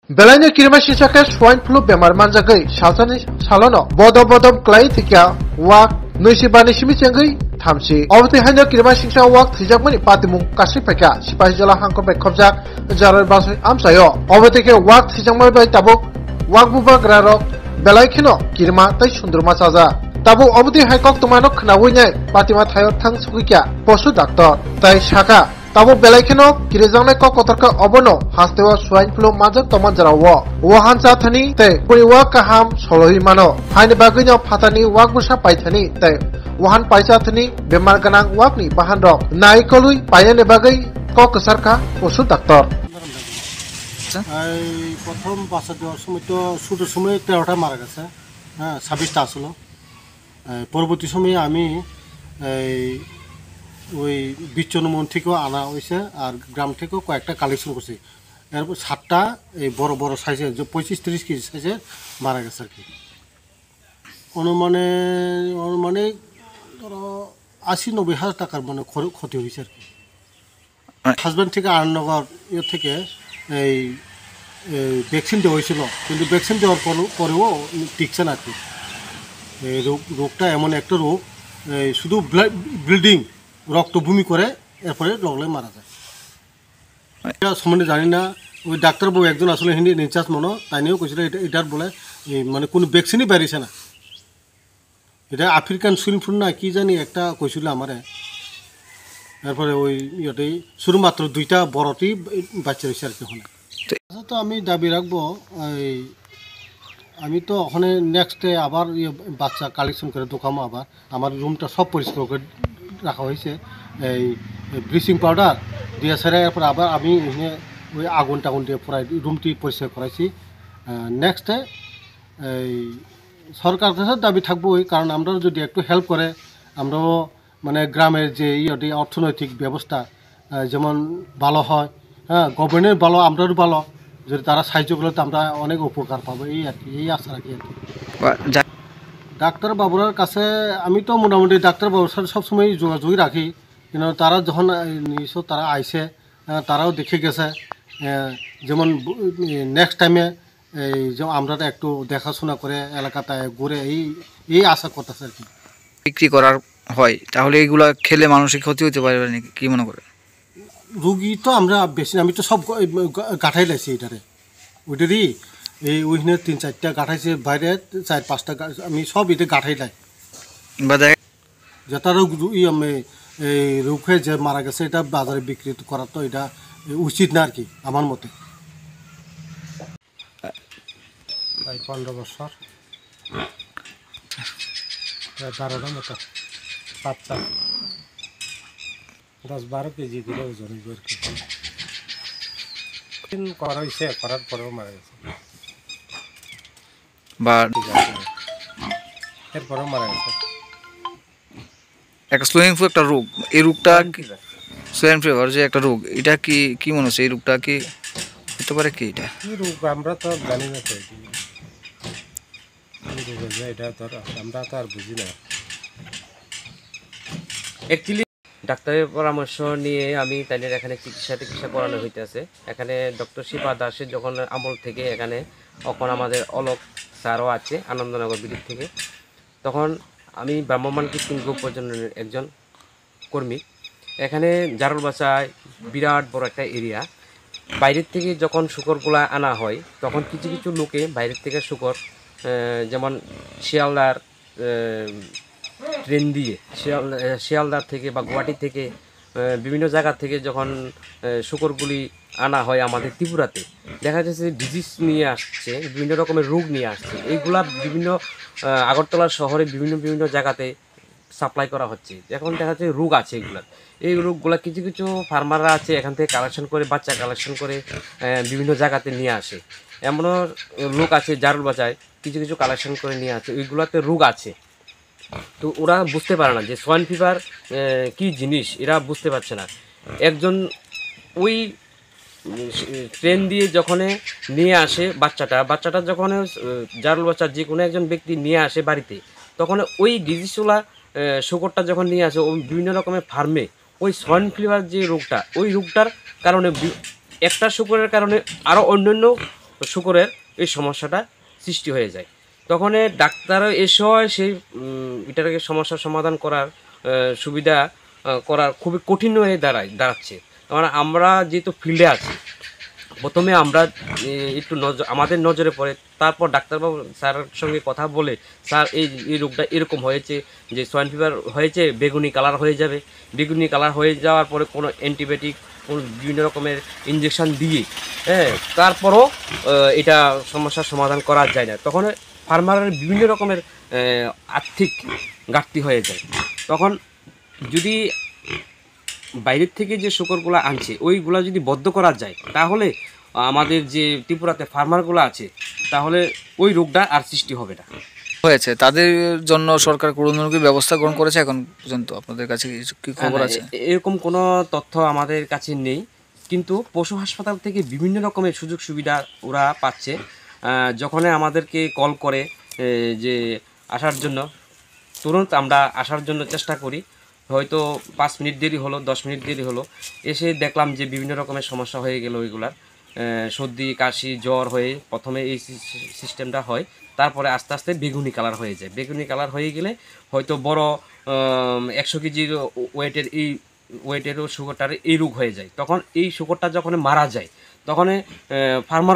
Belanya kirma sisake swine flu bemar manjagai salsani salono bodom klai thikya wak noisi bani simi chengai thamsi obti haino kirma singsa wak thijakmani patimung kasri pekya sipai jala hangko bai khobjak jarar basai amsayo obti ke wak thijakmai bai tabuk wak buba grarok belai khino kirma tai sundurma saja tabu obti haikok tumano khnawinyai patima thayo thang sugikya posu doctor tai shaka tabo belaikeno kirijangna ko kotarka obono hastewa swine flu majak toman jarawo wahansa thani te puriwa kaham solohi mano haine bagino phatani wak busa paithani te wahan paisa thani bemar ganang wakni bahan rok naikolui payane bagai ko kasarka posu doctor এই প্রথম বাচ্চা দেওয়ার সময় তো শুরুর সময় 13টা মারা গেছে, হ্যাঁ 26টা আসলো। পরবর্তী সময়ে আমি ওই বিচ্ছন্নমন থেকেও আনা হয়েছে আর গ্রাম থেকেও কয়েকটা কালেকশন করছি। এরপর 7টা এই বড় বড় সাইজের যে 25-30 কেজি সাইজের মারা গেছে আর কি। অনুমানে ধরো 80-90 হাজার টাকার মানে ক্ষতি হয়েছে আর কি। হাজব্যান্ড থেকে আনন্দনগর থেকে এই ভ্যাকসিন দেওয়া হয়েছিল, কিন্তু ভ্যাকসিন দেওয়ার পরেও টিকছে না আর কি। এই রোগটা এমন একটা রোগ, শুধু ব্লিডিং রক্ত বমি করে এরপরে লগলে মারা যায়। এটা সম্বন্ধে জানি না, ওই ডাক্তারবাবু একজন আসলে হিন্দি ইনচার্জ মনো তাই নিয়েও কৈছিল এটার বলে মানে কোনো ভ্যাকসিনই বেরিয়েছে না, এটা আফ্রিকান সুইন ফ্লু না কি জানি একটা কৈছিল আমারে। এরপরে ওই ইয়েতেই শুধুমাত্র 2টা বড়টি বাচ্চা রয়েছে আর কি। ওখানে তো আমি দাবি রাখবো, আমি তো ওখানে নেক্সট ডে আবার বাচ্চা কালেকশন করে দোকামো, আবার আমার রুমটা সব পরিষ্কার করে রাখা হয়েছে, এই ব্লিচিং পাউডার দিয়ে সেরে এরপর আবার আমি ওই আগুন টাগুন দিয়ে পুরাই রুমটি পরিষ্কার করাইছি। নেক্সট ডে এই সরকার কাছে দাবি থাকবো, কারণ আমরা যদি একটু হেল্প করে আমরাও মানে গ্রামের যে অর্থনৈতিক ব্যবস্থা যেমন ভালো হয়, হ্যাঁ গভর্নমেন্টের ভালো আমরাও ভালো, যদি তারা সাহায্য করলে তো আমরা অনেক উপকার পাবো এই আর কি, এই আশা রাখি আর কি। ডাক্তার বাবুরার কাছে আমি তো মোটামুটি ডাক্তার বাবুর সাথে সবসময় যোগাযোগই রাখি, কিন্তু তারা যখন তারা আইসে তারাও দেখে গেছে, যেমন নেক্সট টাইমে এই যে আমরা একটু দেখাশোনা করে এলাকাতে ঘুরে এই আশা করতেছে আর কি। বিক্রি করার হয় তাহলে এইগুলা খেলে মানুষের ক্ষতি হতে পারে নাকি, কি মনে করে? রুগী তো আমরা বেশি, আমি তো সব গাঁঠাই লাইছি এটারে, ওইটারই এই ওইখানে 3-4টা গাঁঠাইছে, বাইরে 4-5টা আমি সব এটা গাঁঠাই লাই। যেটা রোগ এই রোগ হয়ে যে মারা গেছে এটা বাজারে বিক্রি করা তো এটা উচিত না আর কি আমার মতে। 15 বছর, 12টার মতো বাচ্চা, 10-12 কেজি করে ওজন আর কি। করা হয়েছে, করার পরেও মারা গেছে, এরপরেও মারা গেছে। একটা সোয়াইন ফ্লু একটা রোগ, এই রোগটা সোয়াইন ফিভার যে একটা রোগ, এটা কি মনে হচ্ছে এই রোগটা কি হতে পারে? কি এটা কি রোগ আমরা তো জানি না, তো এটা তো আমরা তো আর বুঝি না। অ্যাকচুয়ালি ডাক্তারের পরামর্শ নিয়ে আমি তাদের এখানে চিকিৎসা করানো হইতেছে। এখানে ডক্টর শিপা দাসের যখন আমল থেকে এখানে এখন আমাদের অলোক স্যারও আছে আনন্দনগর বিদ্যুৎ থেকে, তখন আমি ব্রাহ্মমান কৃত্রিম গোপ প্রজননের একজন কর্মী। এখানে জারুলবাসায় বিরাট বড় একটা এরিয়া, বাইরের থেকে যখন শুকরগুলা আনা হয় তখন কিছু কিছু লোকে বাইরের থেকে শুকর, যেমন শিয়ালদার ট্রেন দিয়ে শিয়ালদার থেকে বা গুয়াহাটি থেকে বিভিন্ন জায়গা থেকে যখন শুকরগুলি আনা হয় আমাদের ত্রিপুরাতে, দেখা যাচ্ছে ডিজিজ নিয়ে আসছে, বিভিন্ন রকমের রোগ নিয়ে আসছে। এইগুলা বিভিন্ন আগরতলা শহরে বিভিন্ন জায়গাতে সাপ্লাই করা হচ্ছে। এখন দেখা যাচ্ছে রোগ আছে এগুলার, এই রোগগুলা কিছু কিছু ফার্মাররা আছে এখান থেকে কালেকশন করে, বাচ্চা কালেকশন করে বিভিন্ন জায়গাতে নিয়ে আসে। এমনও লোক আছে জারুলবাজায় কিছু কিছু কালেকশন করে নিয়ে আসে, ওইগুলাতে রোগ আছে। তো ওরা বুঝতে পারে না যে সোয়াইন ফিভার কী জিনিস, এরা বুঝতে পারছে না। একজন ওই ট্রেন দিয়ে যখন নিয়ে আসে বাচ্চাটা যখন জারুলবাসার যে কোনো একজন ব্যক্তি নিয়ে আসে বাড়িতে, তখন ওই ডিজিজগুলা শুকরটা যখন নিয়ে আসে ওই বিভিন্ন রকমের ফার্মে ওই সোয়াইন ফিভার যে রোগটা, ওই রোগটার কারণে একটা শুকরের কারণে আরও অন্যান্য শুকরের এই সমস্যাটা সৃষ্টি হয়ে যায়। তখন ডাক্তারও এসেও সেই এটাকে সমস্যার সমাধান করার সুবিধা করার খুবই কঠিন হয়ে দাঁড়াচ্ছে। কারণ আমরা যেহেতু ফিল্ডে আছি, প্রথমে আমরা একটু আমাদের নজরে পড়ে, তারপর ডাক্তারবাবু স্যারের সঙ্গে কথা বলে, স্যার এই রোগটা এরকম হয়েছে যে সোয়াইন ফিভার হয়েছে, বেগুনি কালার হয়ে যাবে, বেগুনি কালার হয়ে যাওয়ার পরে কোনো অ্যান্টিবায়োটিক, কোনো বিভিন্ন রকমের ইঞ্জেকশন দিয়ে তারপরও এটা সমস্যার সমাধান করা যায় না। তখন ফার্মারের বিভিন্ন রকমের আর্থিক ঘাটতি হয়ে যায়। তখন যদি বাইরের থেকে যে শুকরগুলো আনছে ওইগুলা যদি বদ্ধ করা যায়, তাহলে আমাদের যে ত্রিপুরাতে ফার্মারগুলো আছে, তাহলে ওই রোগটা আর সৃষ্টি হবে না। হয়েছে তাদের জন্য সরকার কোনো কি ব্যবস্থা গ্রহণ করেছে এখন পর্যন্ত? আপনাদের কাছে কি খবর আছে? এরকম কোনো তথ্য আমাদের কাছে নেই, কিন্তু পশু হাসপাতাল থেকে বিভিন্ন রকমের সুযোগ সুবিধা ওরা পাচ্ছে। যখন আমাদেরকে কল করে যে আসার জন্য, তুরন্ত আমরা আসার জন্য চেষ্টা করি। হয়তো 5 মিনিট দেরি হলো, 10 মিনিট দেরি হলো, এসে দেখলাম যে বিভিন্ন রকমের সমস্যা হয়ে গেল। ওইগুলার সর্দি, কাশি, জ্বর হয়ে প্রথমে এই সিস্টেমটা হয়, তারপরে আস্তে আস্তে বেগুনি কালার হয়ে যায়। বেগুনি কালার হয়ে গেলে হয়তো বড় 100 কেজির ওয়েটেরও শুকরটার এই রোগ হয়ে যায়। তখন এই শুকরটা যখন মারা যায়, তখন ফার্মার